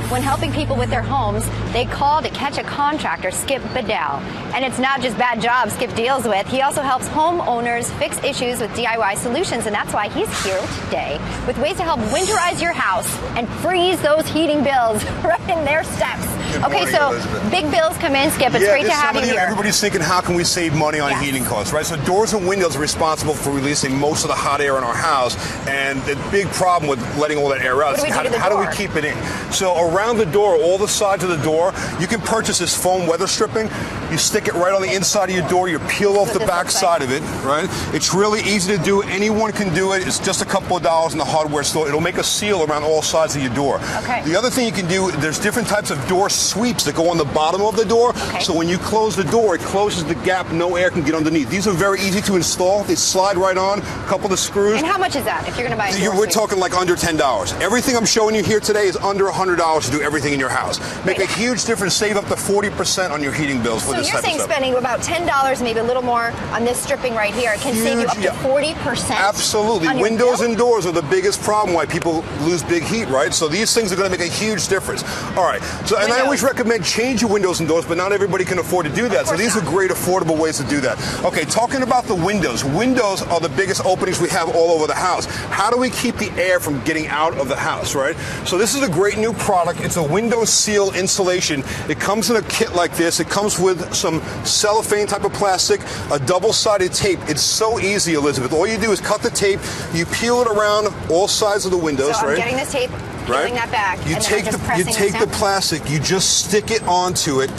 when helping people with their homes, they call to catch a contractor, Skip Bedell. And it's not just bad jobs Skip deals with. He also helps homeowners fix issues with DIY solutions, and that's why he's here today with ways to help winterize your house and freeze those heating bills right in their steps. Morning, so Elizabeth. Big bills come in, Skip. It's great to have you here. Everybody's thinking, how can we save money on heating costs, right? So doors and windows are responsible for releasing most of the hot air in our house, and the big problem with letting all that air out is how do we keep it in? So around the door, all the sides of the door, you can purchase this foam weather stripping. You stick it right on the inside of your door. You peel off the back side of it, right? It's really easy to do. Anyone can do it. It's just a couple of dollars in the hardware store. It'll make a seal around all sides of your door. Okay. The other thing you can do, there's different types of door sweeps that go on the bottom of the door. Okay. So when you close the door, it closes the gap. No air can get underneath. These are very easy to install. They slide right on. A couple of screws. And how much is that if you're going to buy a door We're talking like under $10. Everything I'm showing you here today is under $100 to do everything in your house. Make a huge difference. Save up to 40% on your heating bills for this type of stuff. So you're saying spending about $10, maybe a little more on this stripping right here can save you up to 40%? Absolutely. Windows and doors are the biggest problem why people lose big heat, right? So these things are going to make a huge difference. All right. So, and I always recommend change your windows and doors, but not everybody can afford to do that. So these are great, affordable ways to do that. Okay, talking about the windows. Windows are the biggest openings we have all over the house. How do we keep the air from getting out of the house, right? So this is a great new product. It's a window seal insulation. It comes in a kit like this. It comes with some cellophane type of plastic, a double-sided tape. It's so easy, Elizabeth. All you do is cut the tape, you peel it around all sides of the windows, so right? I'm getting this tape, peeling that back, You take the plastic, you just stick it onto it.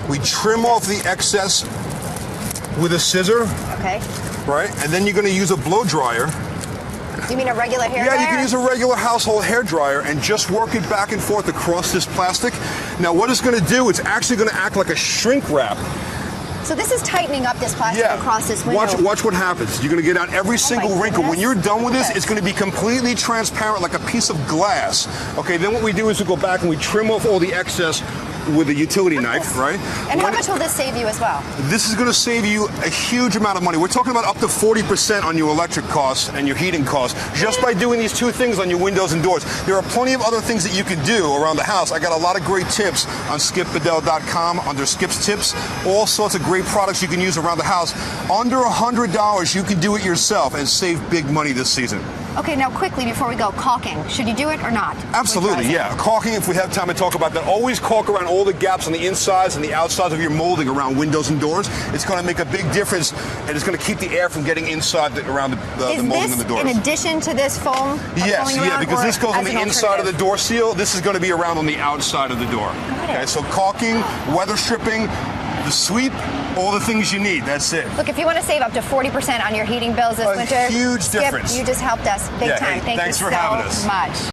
We trim off the excess with a scissor. Okay. Right? And then you're going to use a blow dryer. You mean a regular hair dryer? Yeah, you can use a regular household hair dryer and just work it back and forth across this plastic. Now what it's going to do, it's actually going to act like a shrink wrap. So this is tightening up this plastic across this window. Watch what happens. You're going to get out every single wrinkle. When you're done with this, it's going to be completely transparent like a piece of glass. Okay, then what we do is we go back and we trim off all the excess with a utility knife, right? And how much will this save you as well? This is going to save you a huge amount of money. We're talking about up to 40% on your electric costs and your heating costs just by doing these two things on your windows and doors. There are plenty of other things that you can do around the house. I got a lot of great tips on skipbedell.com under Skip's Tips. All sorts of great products you can use around the house. Under $100, you can do it yourself and save big money this season. Okay, now quickly before we go, caulking. Should you do it or not? Absolutely, yeah. Caulking, if we have time to talk about that. Always caulk around all the gaps on the insides and the outsides of your molding around windows and doors. It's going to make a big difference, and it's going to keep the air from getting inside around the molding and the doors. In addition to this foam? Yes, yeah, because this goes on the inside of the door seal. This is going to be around on the outside of the door. Okay, so caulking, weather stripping, the sweep, all the things you need. That's it. Look, if you want to save up to 40% on your heating bills this winter, huge difference. Skip, you just helped us big time. Thanks for having us. Thank you so much.